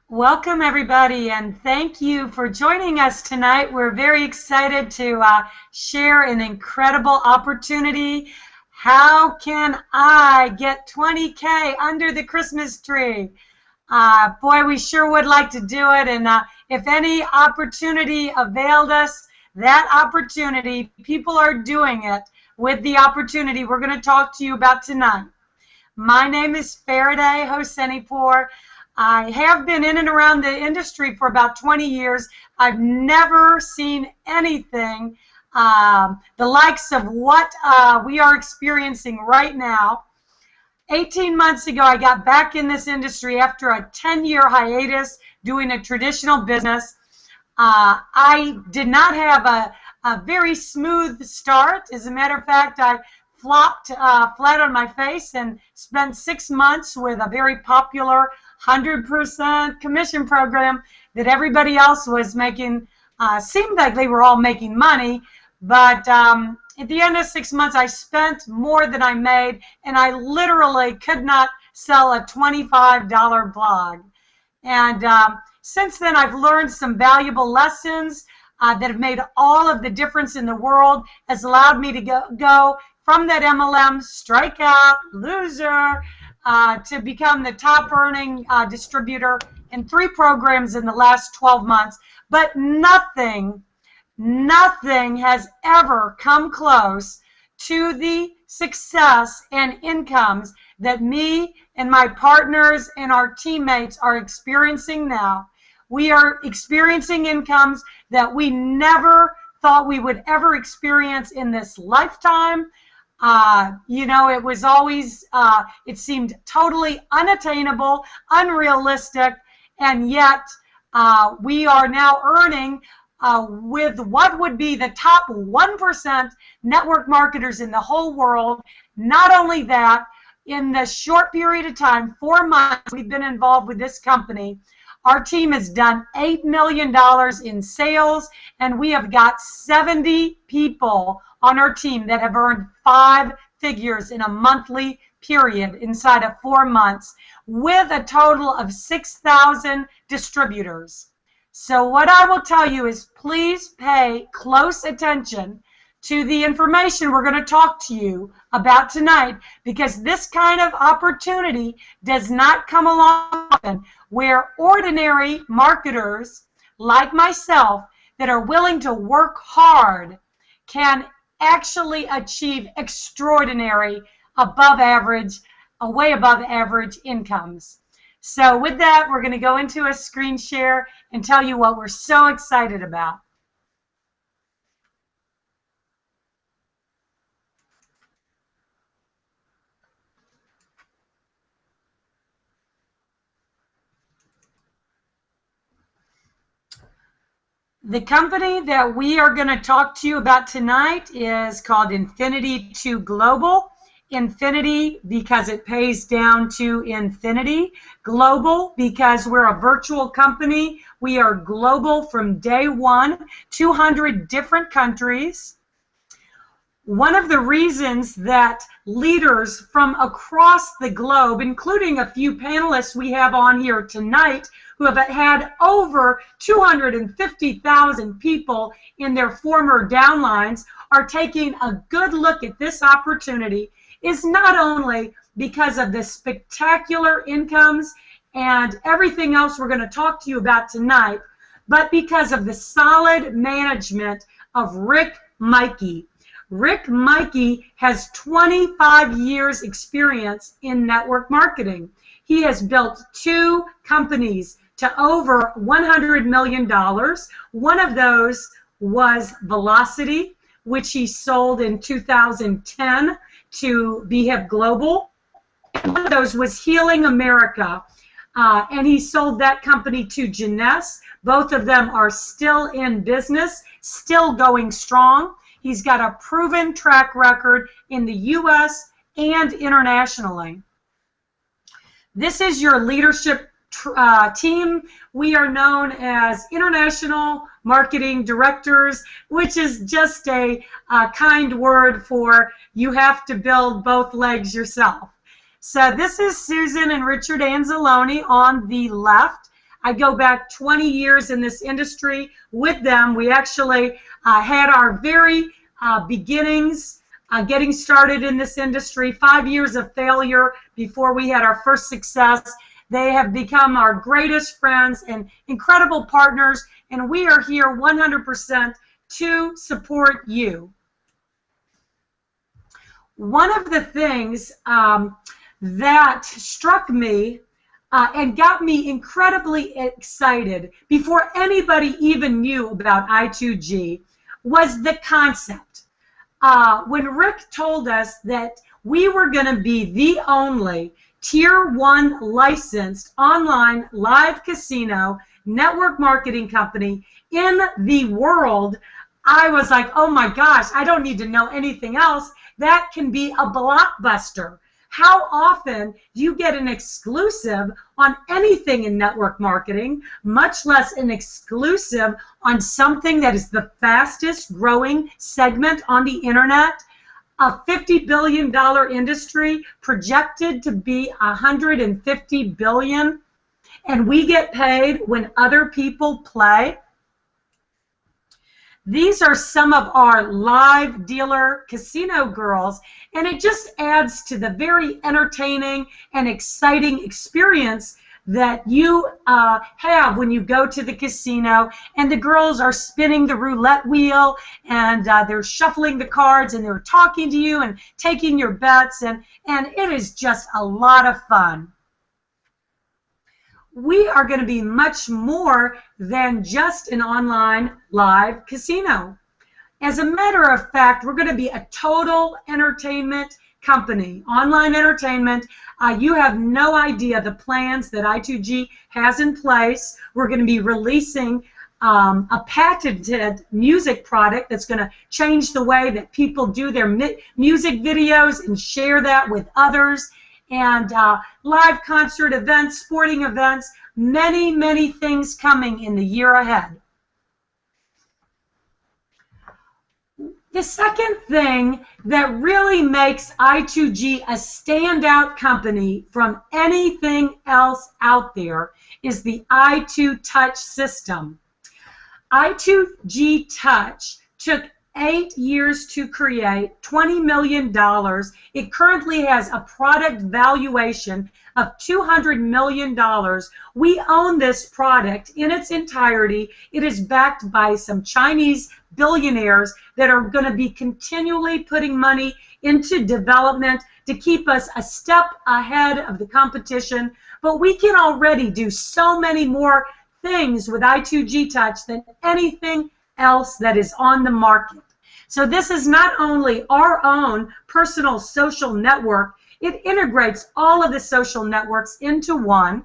Welcome, everybody, and thank you for joining us tonight. We're very excited to share an incredible opportunity. How can I get 20K under the Christmas tree? Boy, we sure would like to do it, and if any opportunity availed us, that opportunity, people are doing it with the opportunity we're going to talk to you about tonight. My name is Faraday Hosseinipour. I have been in and around the industry for about 20 years. I've never seen anything the likes of what we are experiencing right now. 18 months ago, I got back in this industry after a 10-year hiatus doing a traditional business. I did not have a very smooth start. As a matter of fact, I flopped flat on my face and spent 6 months with a very popular 100% commission program that everybody else was making. Seemed like they were all making money, but at the end of 6 months, I spent more than I made, and I literally could not sell a $25 blog. And since then, I've learned some valuable lessons that have made all of the difference in the world, has allowed me to go from that MLM strikeout, loser, to become the top earning distributor in 3 programs in the last 12 months. But nothing has ever come close to the success and incomes that me and my partners and our teammates are experiencing now. We are experiencing incomes that we never thought we would ever experience in this lifetime. It was always, it seemed totally unattainable, unrealistic, and yet we are now earning with what would be the top 1% network marketers in the whole world. Not only that, in the short period of time, 4 months we've been involved with this company, our team has done $8 million in sales, and we have got 70 people on our team that have earned 5 figures in a monthly period inside of 4 months, with a total of 6,000 distributors. So what I will tell you is please pay close attention to the information we're going to talk to you about tonight, because this kind of opportunity does not come along often, where ordinary marketers like myself that are willing to work hard can actually achieve extraordinary, above average, way above average incomes. So with that, we're going to go into a screen share and tell you what we're so excited about. The company that we are going to talk to you about tonight is called Infinity2 Global. Infinity because it pays down to infinity. Global because we're a virtual company. We are global from day one, 200 different countries. One of the reasons that leaders from across the globe, including a few panelists we have on here tonight, who have had over 250,000 people in their former downlines, are taking a good look at this opportunity, is not only because of the spectacular incomes and everything else we're going to talk to you about tonight, but because of the solid management of Rick Mikey. Rick Mikey has 25 years experience in network marketing. He has built 2 companies to over $100 million. One of those was Velocity, which he sold in 2010 to Behave Global. One of those was Healing America, and he sold that company to Jeunesse. Both of them are still in business, still going strong. He's got a proven track record in the U.S. and internationally. This is your leadership team. We are known as International Marketing Directors, which is just a kind word for you have to build both legs yourself. So this is Susan and Richard Anzalone on the left. I go back 20 years in this industry with them. We actually had our very beginnings getting started in this industry, 5 years of failure before we had our first success. They have become our greatest friends and incredible partners, and we are here 100% to support you. One of the things that struck me and got me incredibly excited before anybody even knew about I2G was the concept. When Rick told us that we were going to be the only Tier 1 licensed online live casino network marketing company in the world, I was like, oh my gosh, I don't need to know anything else. That can be a blockbuster. How often do you get an exclusive on anything in network marketing, much less an exclusive on something that is the fastest growing segment on the internet? A $50 billion industry projected to be $150 billion, and we get paid when other people play. These are some of our live dealer casino girls, and it just adds to the very entertaining and exciting experience that you have when you go to the casino, and the girls are spinning the roulette wheel, and they're shuffling the cards, and they're talking to you and taking your bets, and it is just a lot of fun. We are going to be much more than just an online live casino. As a matter of fact, we're going to be a total entertainment company, online entertainment. You have no idea the plans that I2G has in place. We're going to be releasing a patented music product that's going to change the way that people do their music videos and share that with others. And live concert events, sporting events, many, many things coming in the year ahead. The second thing that really makes I2G a standout company from anything else out there is the I2Touch system. I2G Touch took 8 years to create, $20 million. It currently has a product valuation of $200 million. We own this product in its entirety. It is backed by some Chinese billionaires that are going to be continually putting money into development to keep us a step ahead of the competition. But we can already do so many more things with I2G Touch than anything else that is on the market. So this is not only our own personal social network, it integrates all of the social networks into one.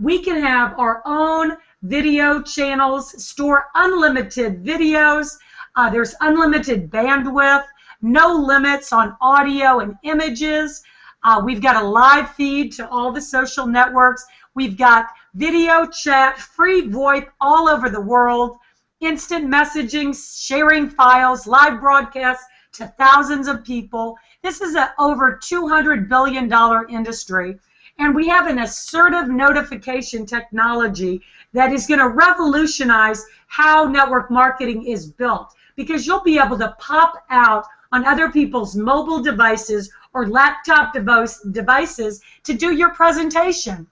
We can have our own video channels, store unlimited videos. There's unlimited bandwidth, no limits on audio and images. We've got a live feed to all the social networks. We've got video chat, free VoIP all over the world, instant messaging, sharing files, live broadcasts to thousands of people. This is an over $200 billion industry, and we have an assertive notification technology that is going to revolutionize how network marketing is built, because you'll be able to pop out on other people's mobile devices or laptop devices to do your presentation.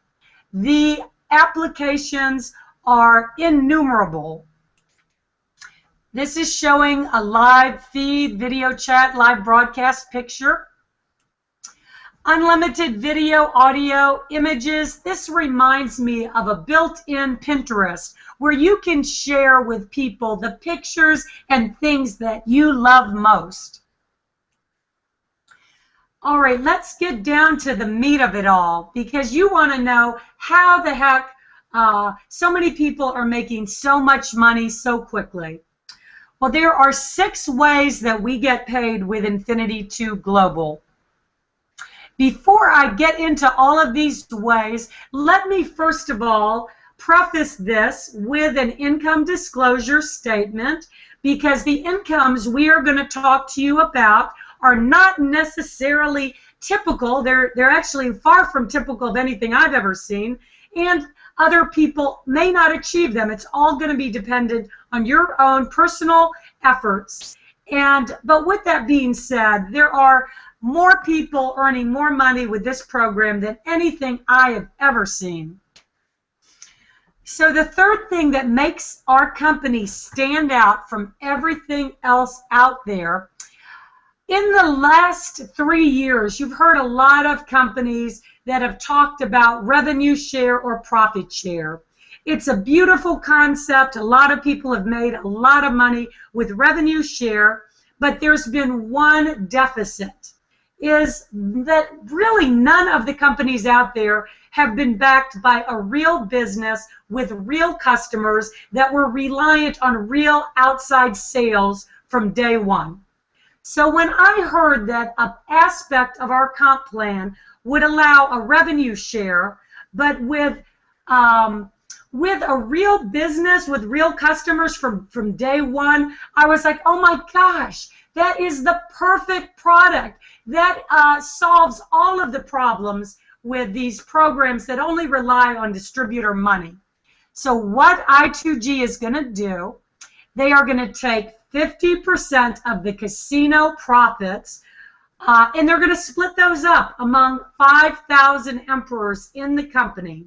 The applications are innumerable. This is showing a live feed, video chat, live broadcast picture. Unlimited video, audio, images. This reminds me of a built-in Pinterest where you can share with people the pictures and things that you love most. All right, let's get down to the meat of it all, because you want to know how the heck so many people are making so much money so quickly. Well, there are 6 ways that we get paid with Infinity 2 Global. Before I get into all of these ways, let me first of all preface this with an income disclosure statement, because the incomes we are going to talk to you about are not necessarily typical. They're actually far from typical of anything I've ever seen, and other people may not achieve them. It's all going to be dependent on your own personal efforts. But with that being said, there are more people earning more money with this program than anything I have ever seen. So the third thing that makes our company stand out from everything else out there, in the last 3 years, you've heard a lot of companies that have talked about revenue share or profit share. It's a beautiful concept. A lot of people have made a lot of money with revenue share, but there's been one deficit, is that really none of the companies out there have been backed by a real business with real customers that were reliant on real outside sales from day one. So when I heard that an aspect of our comp plan would allow a revenue share, but with a real business, with real customers from day one, I was like, oh my gosh, that is the perfect product. That solves all of the problems with these programs that only rely on distributor money. So what I2G is going to do, they are going to take 50% of the casino profits, and they're going to split those up among 5,000 emperors in the company.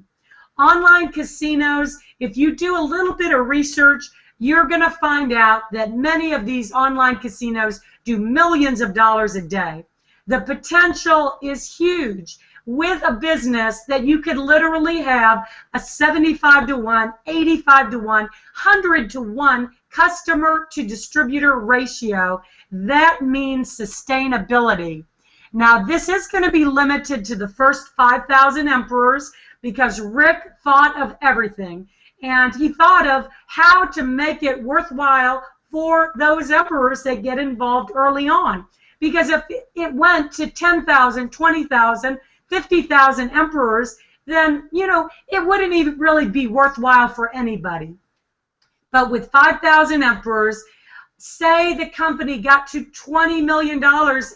Online casinos, if you do a little bit of research, you're going to find out that many of these online casinos do millions of dollars a day. The potential is huge with a business that you could literally have a 75-to-1, 85-to-1, 100-to-1 customer to distributor ratio. That means sustainability. Now, this is going to be limited to the first 5,000 emperors because Rick thought of everything. And he thought of how to make it worthwhile for those emperors that get involved early on. Because if it went to 10,000, 20,000, 50,000 emperors, then, you know, it wouldn't even really be worthwhile for anybody. But with 5,000 emperors, say the company got to $20 million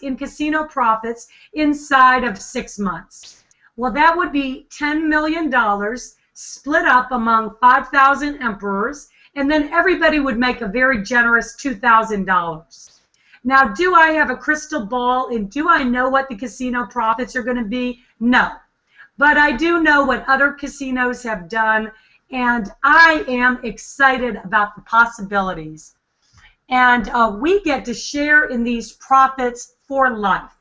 in casino profits inside of 6 months. Well, that would be $10 million split up among 5,000 emperors, and then everybody would make a very generous $2,000. Now, do I have a crystal ball, and do I know what the casino profits are going to be? No. But I do know what other casinos have done, and I am excited about the possibilities. And we get to share in these profits for life.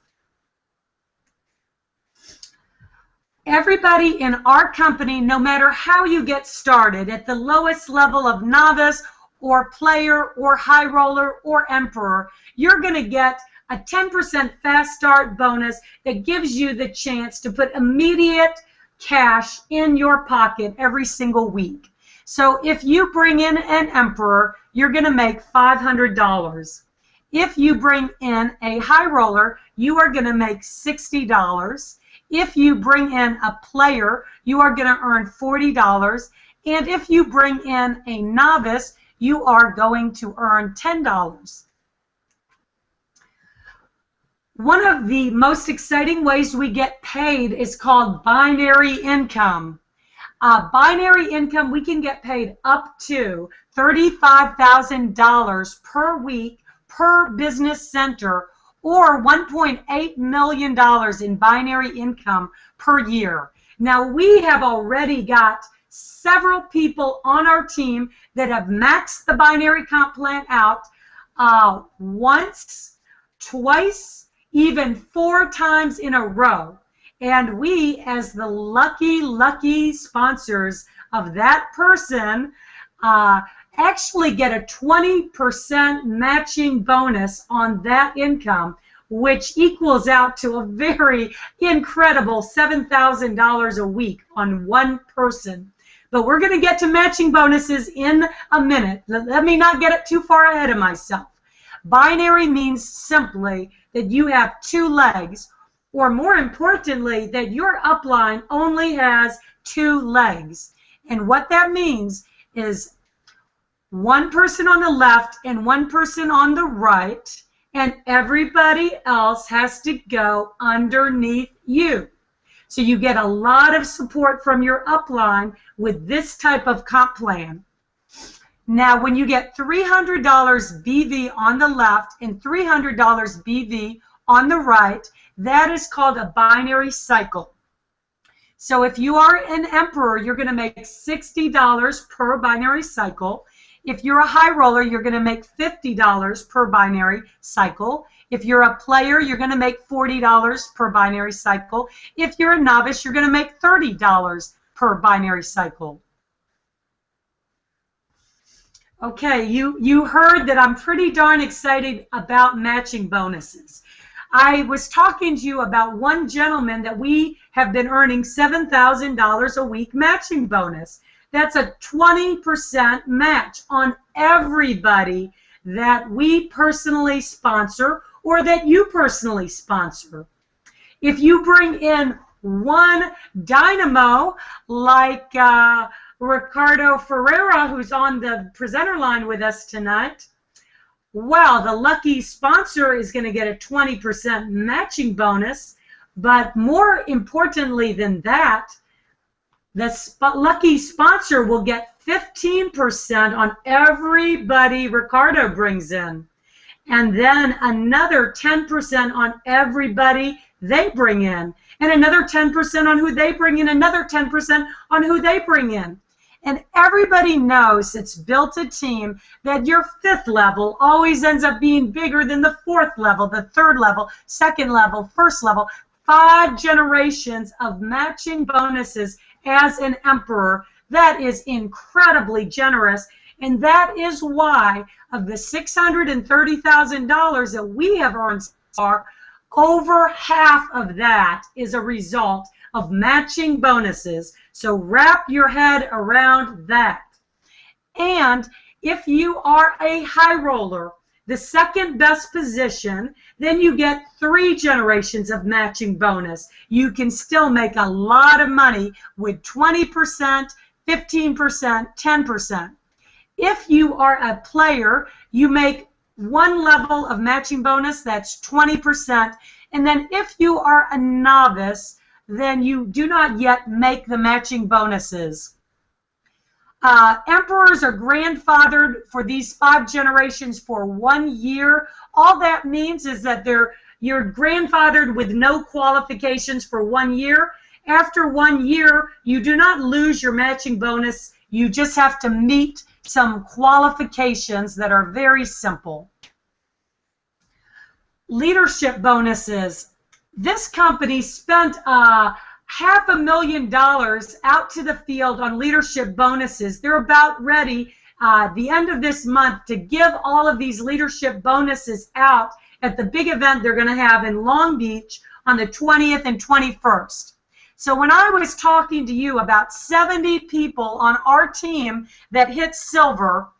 Everybody in our company, no matter how you get started, at the lowest level of novice or player or high roller or emperor, you're going to get a 10% fast start bonus that gives you the chance to put immediate cash in your pocket every single week. So if you bring in an emperor, you're going to make $500. If you bring in a high roller, you are going to make $60. If you bring in a player, you are going to earn $40. And if you bring in a novice, you are going to earn $10. One of the most exciting ways we get paid is called binary income. Binary income, we can get paid up to $35,000 per week per business center, or $1.8 million in binary income per year. Now, we have already got several people on our team that have maxed the binary comp plan out once, twice, even 4 times in a row. And we, as the lucky sponsors of that person, actually get a 20% matching bonus on that income, which equals out to a very incredible $7,000 a week on one person. But we're going to get to matching bonuses in a minute. Let me not get it too far ahead of myself. Binary means simply that you have 2 legs, or more importantly, that your upline only has 2 legs. And what that means is one person on the left and one person on the right, and everybody else has to go underneath you. So you get a lot of support from your upline with this type of comp plan. Now, when you get $300 BV on the left and $300 BV on the right, that is called a binary cycle. So if you are an emperor, you're going to make $60 per binary cycle. If you're a high roller, you're going to make $50 per binary cycle. If you're a player, you're going to make $40 per binary cycle. If you're a novice, you're going to make $30 per binary cycle. Okay, you heard that I'm pretty darn excited about matching bonuses. I was talking to you about one gentleman that we have been earning $7,000 a week matching bonus. That's a 20% match on everybody that we personally sponsor or that you personally sponsor. If you bring in one dynamo like Ricardo Ferreira, who's on the presenter line with us tonight, well, the lucky sponsor is going to get a 20% matching bonus, but more importantly than that, the lucky sponsor will get 15% on everybody Ricardo brings in, and then another 10% on everybody they bring in, and another 10% on who they bring in, another 10% on who they bring in. And everybody knows it's built a team that your fifth level always ends up being bigger than the fourth level, the third level, second level, first level. 5 generations of matching bonuses as an emperor. That is incredibly generous. And that is why of the $630,000 that we have earned so far, over half of that is a result of matching bonuses. So wrap your head around that. And if you are a high roller, the second best position, then you get 3 generations of matching bonus. You can still make a lot of money with 20%, 15%, 10%. If you are a player, you make 1 level of matching bonus, that's 20%. And then if you are a novice, then you do not yet make the matching bonuses. Emperors are grandfathered for these 5 generations for 1 year. All that means is that you're grandfathered with no qualifications for 1 year. After 1 year, you do not lose your matching bonus. You just have to meet some qualifications that are very simple. Leadership bonuses. This company spent $500,000 out to the field on leadership bonuses. They're about ready the end of this month to give all of these leadership bonuses out at the big event they're going to have in Long Beach on the 20th and 21st. So when I was talking to you about 70 people on our team that hit silver,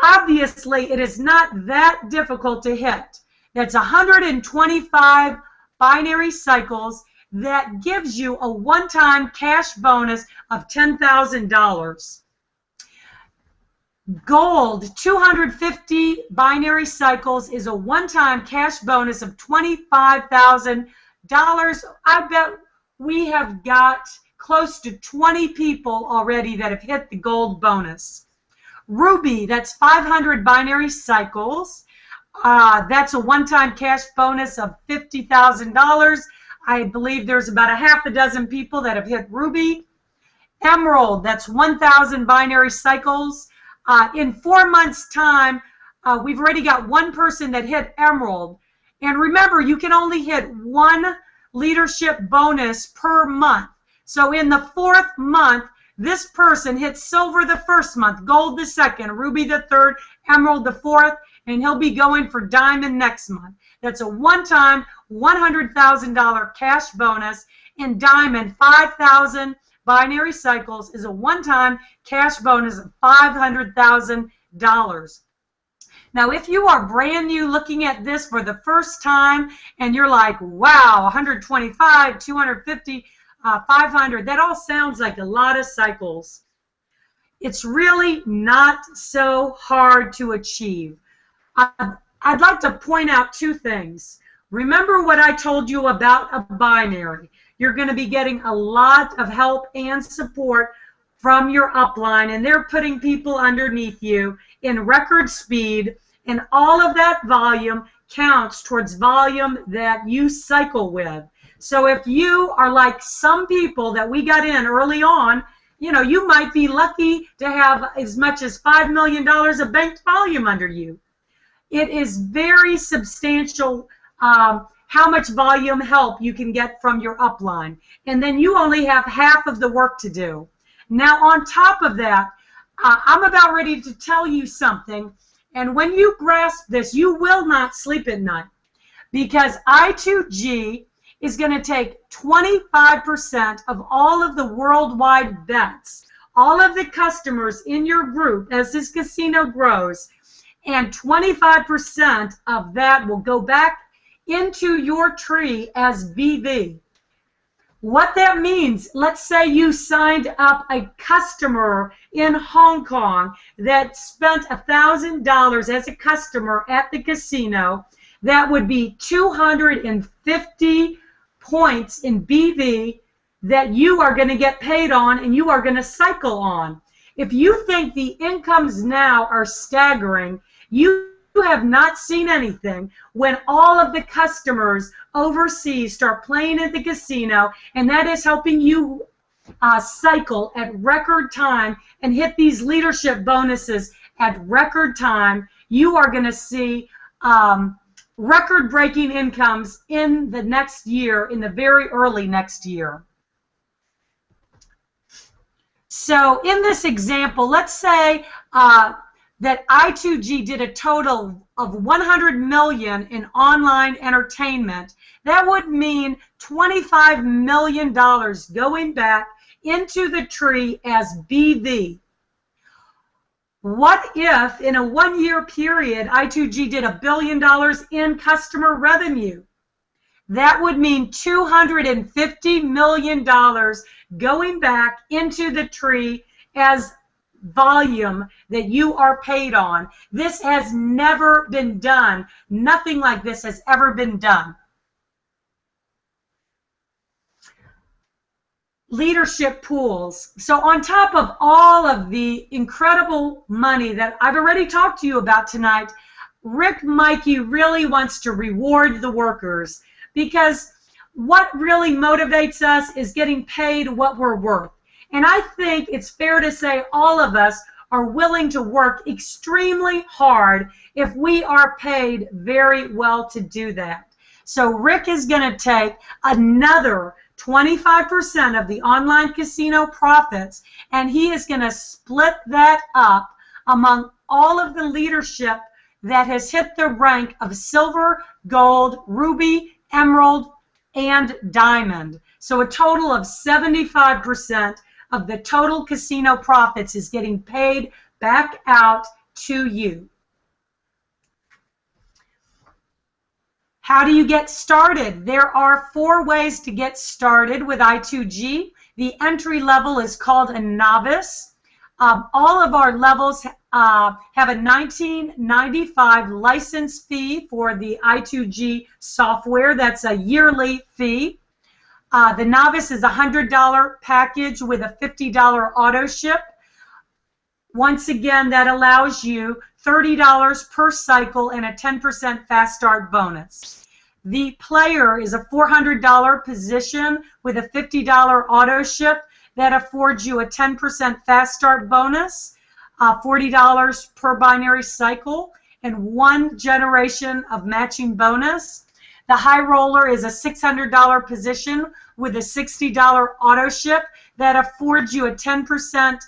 obviously it is not that difficult to hit. That's 125 binary cycles that gives you a one-time cash bonus of $10,000. Gold, 250 binary cycles is a one-time cash bonus of $25,000. I bet we have got close to 20 people already that have hit the gold bonus. Ruby, that's 500 binary cycles. That's a one-time cash bonus of $50,000. I believe there's about a half a dozen people that have hit Ruby. Emerald, that's 1,000 binary cycles. In 4 months' time, we've already got 1 person that hit Emerald. And remember, you can only hit 1 leadership bonus per month. So in the 4th month, this person hit silver the 1st month, gold the 2nd, ruby the 3rd, emerald the 4th, and he'll be going for diamond next month. That's a one-time $100,000 cash bonus. In diamond, 5,000 binary cycles is a one-time cash bonus of $500,000. Now, if you are brand new looking at this for the first time and you're like, wow, 125, 250, 500, that all sounds like a lot of cycles. It's really not so hard to achieve. I'd like to point out two things. Remember what I told you about a binary. You're going to be getting a lot of help and support from your upline, and they're putting people underneath you in record speed, and all of that volume counts towards volume that you cycle with. So if you are like some people that we got in early on, you know, you might be lucky to have as much as $5 million of banked volume under you. It is very substantial how much volume help you can get from your upline. And then you only have half of the work to do. Now, on top of that, I'm about ready to tell you something. And when you grasp this, you will not sleep at night, because I2G is going to take 25% of all of the worldwide bets, all of the customers in your group as this casino grows, and 25% of that will go back into your tree as BV. What that means, let's say you signed up a customer in Hong Kong that spent $1,000 as a customer at the casino. That would be 250 points in BV that you are going to get paid on and you are going to cycle on. If you think the incomes now are staggering, you have not seen anything when all of the customers overseas start playing at the casino, and that is helping you cycle at record time and hit these leadership bonuses at record time. You are going to see record-breaking incomes in the next year, in the very early next year. So in this example, let's say that I2G did a total of $100 million in online entertainment. That would mean $25 million going back into the tree as BV. What if in a one-year period I2G did $1 billion in customer revenue? That would mean $250 million going back into the tree as volume that you are paid on. This has never been done. Nothing like this has ever been done. Leadership pools. So on top of all of the incredible money that I've already talked to you about tonight, Rick Mikey really wants to reward the workers, because what really motivates us is getting paid what we're worth. And I think it's fair to say all of us are willing to work extremely hard if we are paid very well to do that. So Rick is going to take another 25% of the online casino profits, and he is going to split that up among all of the leadership that has hit the rank of silver, gold, ruby, emerald, and diamond. So a total of 75% of the total casino profits is getting paid back out to you. How do you get started? There are 4 ways to get started with I2G. The entry level is called a novice. All of our levels have a $19.95 license fee for the I2G software. That's a yearly fee. The novice is a $100 package with a $50 auto ship. Once again, that allows you $30 per cycle and a 10% fast start bonus. The player is a $400 position with a $50 auto ship. That affords you a 10% fast start bonus, $40 per binary cycle, and 1 generation of matching bonus. The high roller is a $600 position with a $60 auto ship. That affords you a 10%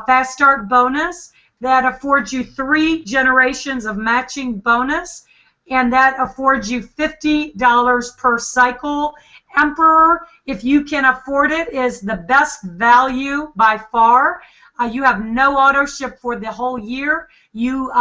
fast start bonus. That affords you 3 generations of matching bonus, and that affords you $50 per cycle. Emperor, if you can afford it, is the best value by far. You have no auto ship for the whole year. You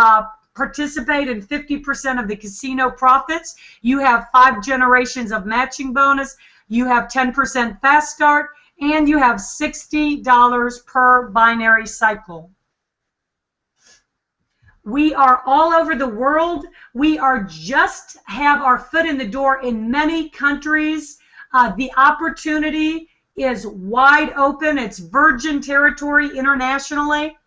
participate in 50% of the casino profits. You have 5 generations of matching bonus. You have 10% fast start, and you have $60 per binary cycle. We are all over the world. We are just have our foot in the door in many countries. The opportunity is wide open. It's virgin territory internationally.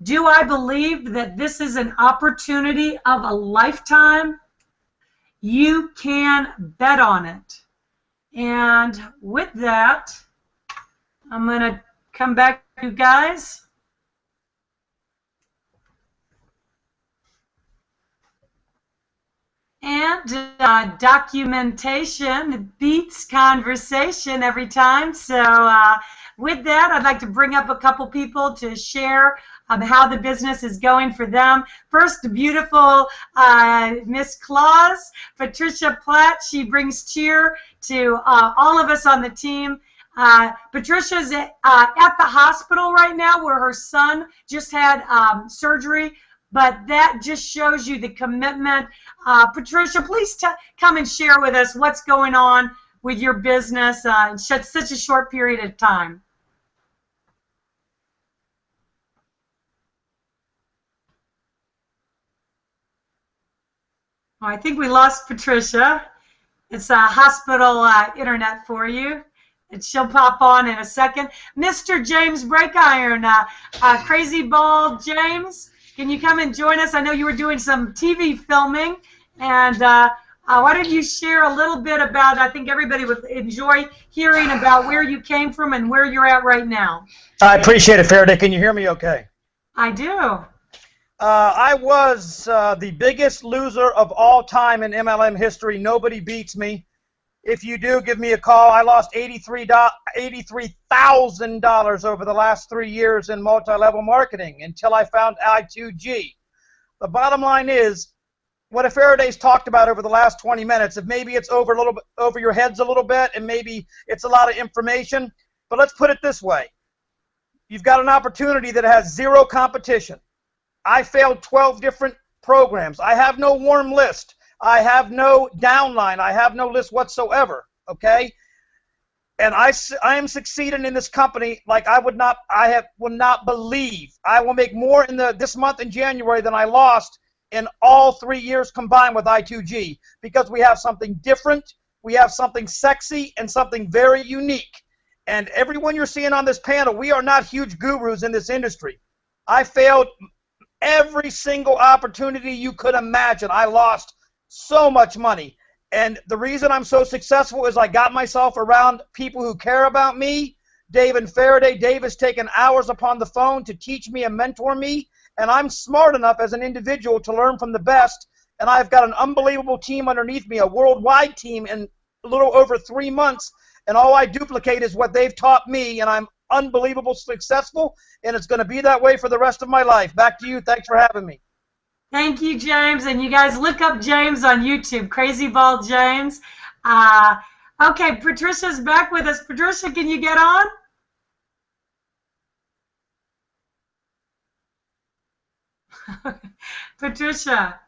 Do I believe that this is an opportunity of a lifetime? You can bet on it. And with that, I'm going to come back to you guys. And documentation beats conversation every time. So with that, I'd like to bring up a couple people to share how the business is going for them. First, the beautiful Miss Claus, Patricia Platt. She brings cheer to all of us on the team. Patricia's at the hospital right now where her son just had surgery. But that just shows you the commitment. Patricia, please come and share with us what's going on with your business in such a short period of time. Well, I think we lost Patricia. It's a hospital internet for you. And she'll pop on in a second. Mr. James Breakiron, Crazy Ball James. Can you come and join us? I know you were doing some TV filming, and why don't you share a little bit about, I think everybody would enjoy hearing about where you came from and where you're at right now. I appreciate it, Faraday. Can you hear me okay? I do. I was the biggest loser of all time in MLM history. Nobody beats me. If you do, give me a call. I lost $83,000 over the last 3 years in multi-level marketing until I found I2G. The bottom line is, what Faraday's talked about over the last 20 minutes, if maybe it's over a little bit, over your heads a little bit, and maybe it's a lot of information, but let's put it this way. You've got an opportunity that has zero competition. I failed 12 different programs. I have no warm list. I have no downline. I have no list whatsoever, okay? And I am succeeding in this company like will not believe. I will make more in this month in January than I lost in all 3 years combined with I2G, because we have something different, we have something sexy, and something very unique. And everyone you're seeing on this panel, we are not huge gurus in this industry. I failed every single opportunity you could imagine. I lost so much money. And the reason I'm so successful is I got myself around people who care about me. Dave and Faraday. Dave has taken hours upon the phone to teach me and mentor me. And I'm smart enough as an individual to learn from the best. And I've got an unbelievable team underneath me, a worldwide team in a little over 3 months. And all I duplicate is what they've taught me. And I'm unbelievable successful. And it's going to be that way for the rest of my life. Back to you. Thanks for having me. Thank you, James. And you guys look up James on YouTube, Crazy Ball James. Okay, Patricia's back with us. Patricia, can you get on? Patricia.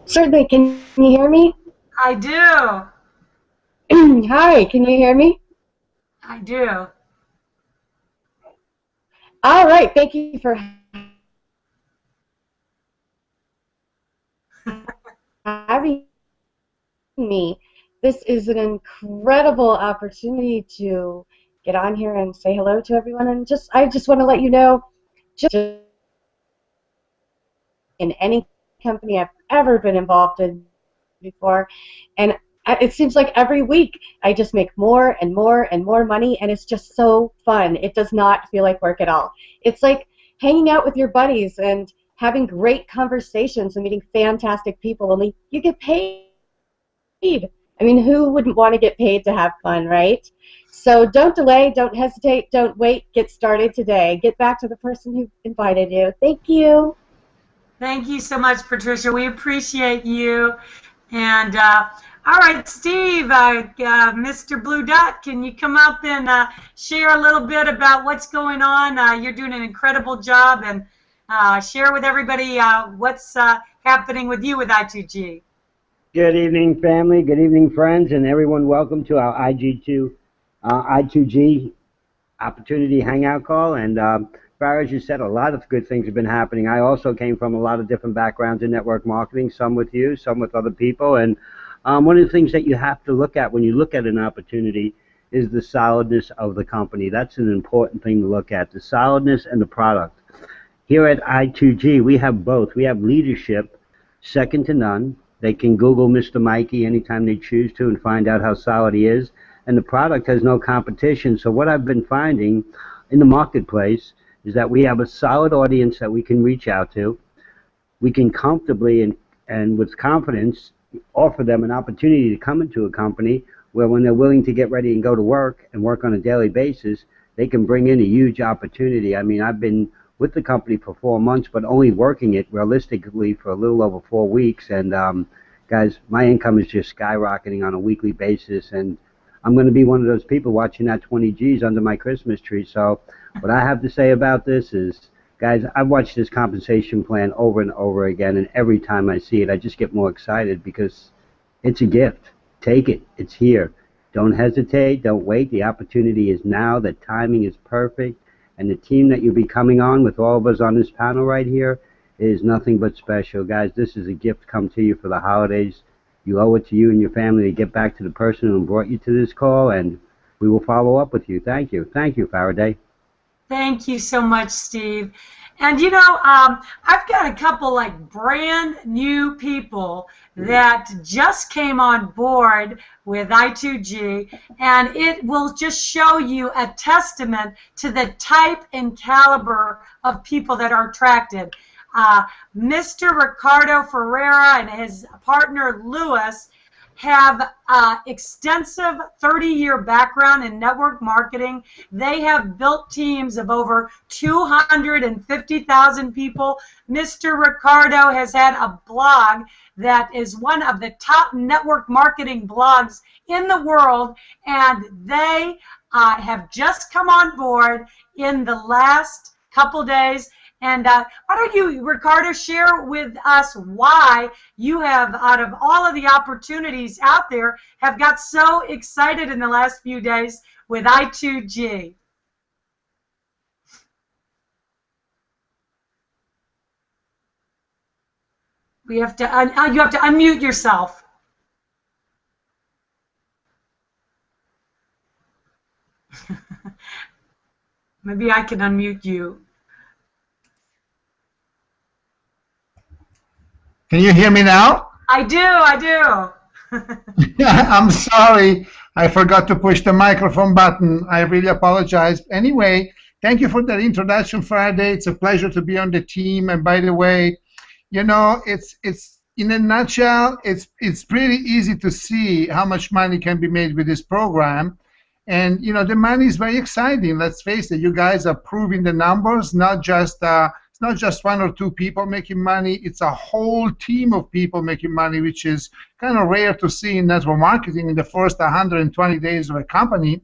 Certainly. Can you hear me? I do. Hi, can you hear me? I do. All right, thank you for having me. This is an incredible opportunity to get on here and say hello to everyone. And I just want to let you know, just in any company I've ever been involved in before, and it seems like every week I just make more and more and more money, and it's just so fun. It does not feel like work at all. It's like hanging out with your buddies and having great conversations and meeting fantastic people, only you get paid. I mean, who wouldn't want to get paid to have fun, right? So don't delay, don't hesitate, don't wait, get started today. Get back to the person who invited you. Thank you. Thank you so much, Patricia. We appreciate you. And all right, Steve, Mr. Blue Dot, can you come up and share a little bit about what's going on? You're doing an incredible job, and share with everybody what's happening with you with I2G. Good evening, family. Good evening, friends, and everyone. Welcome to our I2G Opportunity Hangout Call. And far as you said, a lot of good things have been happening. I also came from a lot of different backgrounds in network marketing, some with you, some with other people. And one of the things that you have to look at when you look at an opportunity is the solidness of the company. That's an important thing to look at, the solidness and the product. Here at I2G, we have both. We have leadership, second to none. They can Google Mr. Mikey anytime they choose to and find out how solid he is. And the product has no competition. So what I've been finding in the marketplace is that we have a solid audience that we can reach out to. We can comfortably and with confidence offer them an opportunity to come into a company where when they're willing to get ready and go to work and work on a daily basis, they can bring in a huge opportunity. I mean, I've been with the company for 4 months, but only working it realistically for a little over 4 weeks. And guys, my income is just skyrocketing on a weekly basis, and I'm going to be one of those people watching that 20 G's under my Christmas tree. So what I have to say about this is, guys, I've watched this compensation plan over and over again, and every time I see it, I just get more excited because it's a gift. Take it. It's here. Don't hesitate. Don't wait. The opportunity is now. The timing is perfect. And the team that you'll be coming on with all of us on this panel right here is nothing but special. Guys, this is a gift come to you for the holidays. You owe it to you and your family to get back to the person who brought you to this call, and we will follow up with you. Thank you. Thank you, Faraday. Thank you so much, Steve. And you know, I've got a couple like brand new people that just came on board with I2G, and it will just show you a testament to the type and caliber of people that are attracted. Mr. Ricardo Ferreira and his partner Louis have extensive 30-year background in network marketing. They have built teams of over 250,000 people. Mr. Ricardo has had a blog that is one of the top network marketing blogs in the world, and they have just come on board in the last couple days. And why don't you, Ricardo, share with us why you have, out of all of the opportunities out there, have got so excited in the last few days with I2G. You have to unmute yourself. Maybe I can unmute you. Can you hear me now? I do. I'm sorry. I forgot to push the microphone button. I really apologize. Anyway, thank you for that introduction, Friday. It's a pleasure to be on the team. And by the way, you know, it's in a nutshell, it's pretty easy to see how much money can be made with this program. And, you know, the money is very exciting. Let's face it, you guys are proving the numbers, not just it's not just 1 or 2 people making money, it's a whole team of people making money, which is kind of rare to see in network marketing in the first 120 days of a company.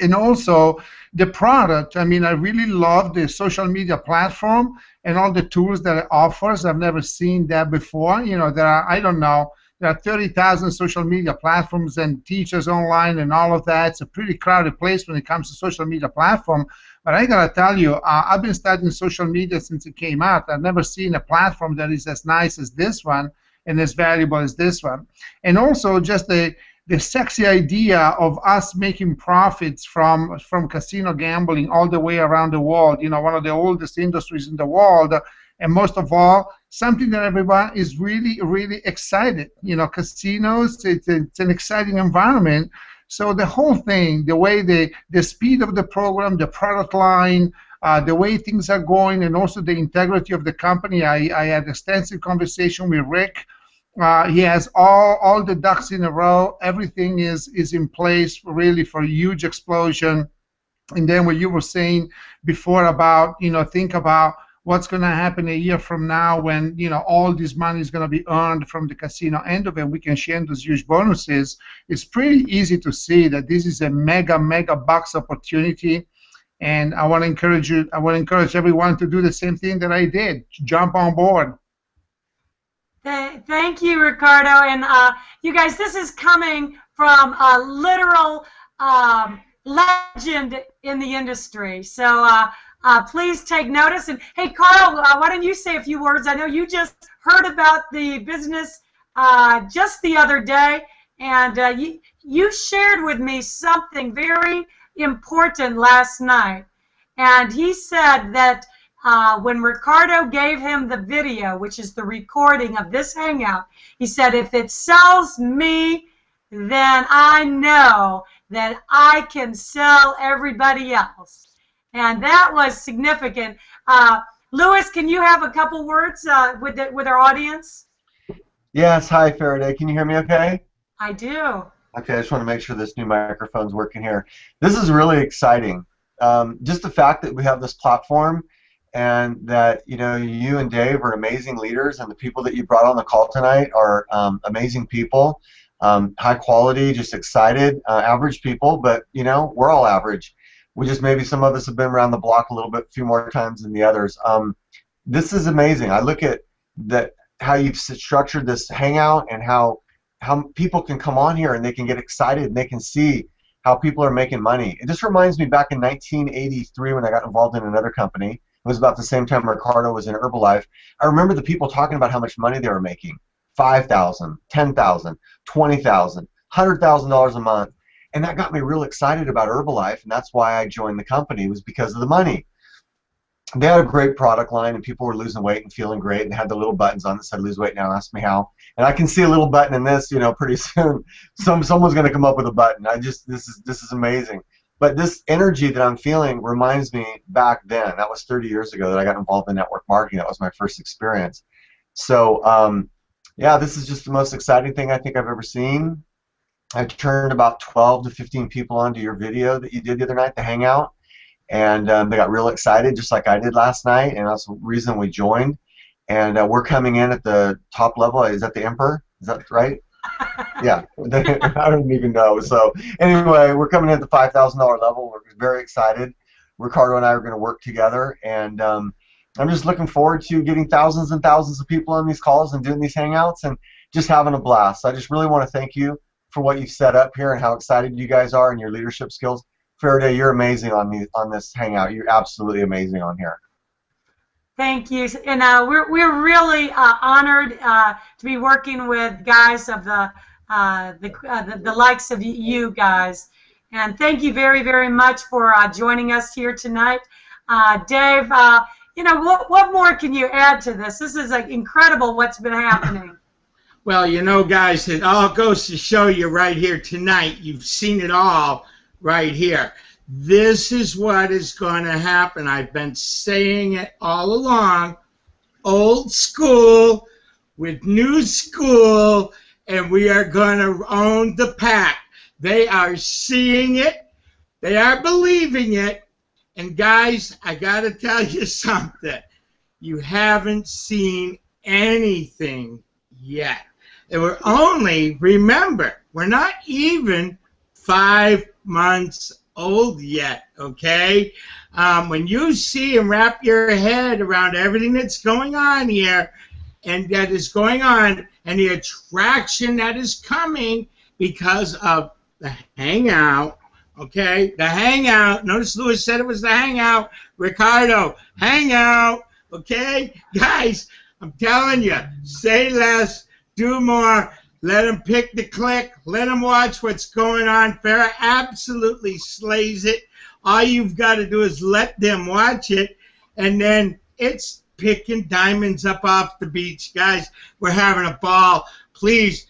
And also the product. I mean, I really love the social media platform and all the tools that it offers. I've never seen that before. You know, there are 30,000 social media platforms and teachers online and all of that. It's a pretty crowded place when it comes to social media platform. But I gotta tell you, I've been studying social media since it came out. I've never seen a platform that is as nice as this one and as valuable as this one. And also just the sexy idea of us making profits from casino gambling all the way around the world. You know, one of the oldest industries in the world. And most of all, something that everyone is really, really excited. You know, casinos, it's an exciting environment. So the whole thing, the way the speed of the program, the product line, the way things are going, and also the integrity of the company. I had extensive conversation with Rick. He has all the ducks in a row. Everything is in place really for a huge explosion. And then what you were saying before about, you know, think about what's going to happen a year from now when, you know, all this money is going to be earned from the casino end of it, and we can share those huge bonuses. It's pretty easy to see that this is a mega bucks opportunity, and I want to encourage you. I want to encourage everyone to do the same thing that I did. Jump on board. Thank you, Ricardo. And you guys, this is coming from a literal legend in the industry. So please take notice. And hey, Carl, why don't you say a few words? I know you just heard about the business just the other day, and you shared with me something very important last night. And he said that when Ricardo gave him the video, which is the recording of this hangout, he said, if it sells me, then I know that I can sell everybody else. And that was significant. Louis, can you have a couple words with our audience? Yes, hi Faraday. Can you hear me okay? I do. Okay, I just want to make sure this new microphone's working here. This is really exciting. Just the fact that we have this platform and that you and Dave are amazing leaders, and the people that you brought on the call tonight are amazing people, high quality, just excited, average people, but we're all average. We just, maybe some of us have been around the block a little bit, a few more times than the others. This is amazing. I look at how you've structured this hangout and how people can come on here and they can get excited and they can see how people are making money. It just reminds me back in 1983 when I got involved in another company. It was about the same time Ricardo was in Herbalife. I remember the people talking about how much money they were making. $5,000, $10,000, $20,000, $100,000 a month. And that got me real excited about Herbalife, and that's why I joined the company, was because of the money. They had a great product line, and people were losing weight and feeling great, and had the little buttons on that said lose weight now, ask me how. And I can see a little button in this, pretty soon. Someone's going to come up with a button. This is amazing. But this energy that I'm feeling reminds me back then. That was 30 years ago that I got involved in network marketing. That was my first experience. So, yeah, this is just the most exciting thing I think I've ever seen. I turned about 12 to 15 people onto your video that you did the other night, the hangout, and they got real excited, just like I did last night, and that's the reason we joined. And we're coming in at the top level. Is that the Emperor? Is that right? Yeah, I don't even know. So anyway, we're coming in at the $5,000 level. We're very excited. Ricardo and I are going to work together, and I'm just looking forward to getting thousands and thousands of people on these calls and doing these hangouts and just having a blast. So I just really want to thank you for what you've set up here and how excited you guys are and your leadership skills. Faraday, you're amazing on this hangout. You're absolutely amazing on here. Thank you, and we're really honored to be working with guys of the likes of you guys. And thank you very, very much for joining us here tonight, Dave. What more can you add to this? This is incredible what's been happening. Well, guys, it all goes to show you right here tonight. You've seen it all right here. This is what is going to happen. I've been saying it all along. Old school with new school, and we are going to own the pack. They are seeing it. They are believing it. And, guys, I got to tell you something. You haven't seen anything yet. And we're only, remember, we're not even 5 months old yet, okay? When you see and wrap your head around everything that's going on here and that is going on and the attraction that is coming because of the hangout, okay? The hangout. Notice Louis said it was the hangout. Ricardo, hangout, okay? Guys, I'm telling you, say less, do more. Let them pick the click. Let them watch what's going on. Farrah absolutely slays it. All you've got to do is let them watch it, and then it's picking diamonds up off the beach. Guys, we're having a ball. Please,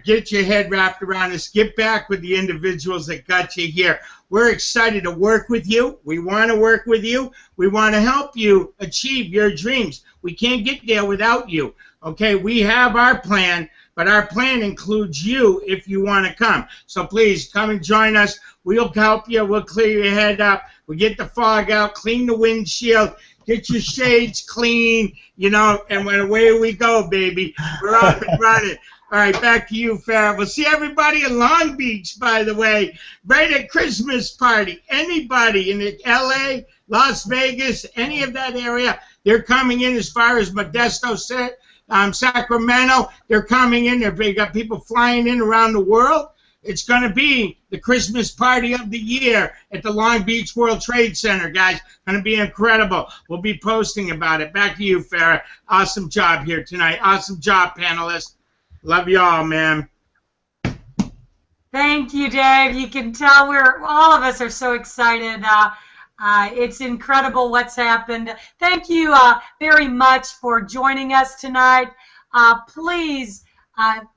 get your head wrapped around this. Get back with the individuals that got you here. We're excited to work with you. We want to work with you. We want to help you achieve your dreams. We can't get there without you. Okay, we have our plan, but our plan includes you if you want to come. So please come and join us. We'll help you. We'll clear your head up. We'll get the fog out, clean the windshield, get your shades clean, and away we go, baby. We're up and running. All right, back to you, Farrah. We'll see everybody in Long Beach, by the way, right at Christmas party. Anybody in L.A., Las Vegas, any of that area, they're coming in as far as Modesto, Sacramento. They're coming in. They've got people flying in around the world. It's going to be the Christmas party of the year at the Long Beach World Trade Center, guys. Going to be incredible. We'll be posting about it. Back to you, Farah. Awesome job here tonight. Awesome job, panelists. Love you all, man. Thank you, Dave. You can tell all of us are so excited. It's incredible what's happened. Thank you very much for joining us tonight. Please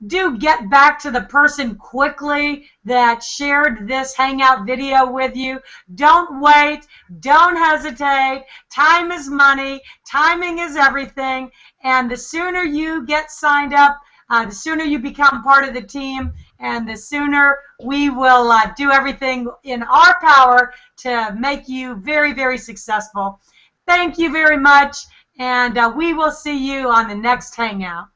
do get back to the person quickly that shared this Hangout video with you. Don't wait. Don't hesitate. Time is money. Timing is everything. And the sooner you get signed up, the sooner you become part of the team, and the sooner we will do everything in our power to make you very, very successful. Thank you very much, and we will see you on the next Hangout.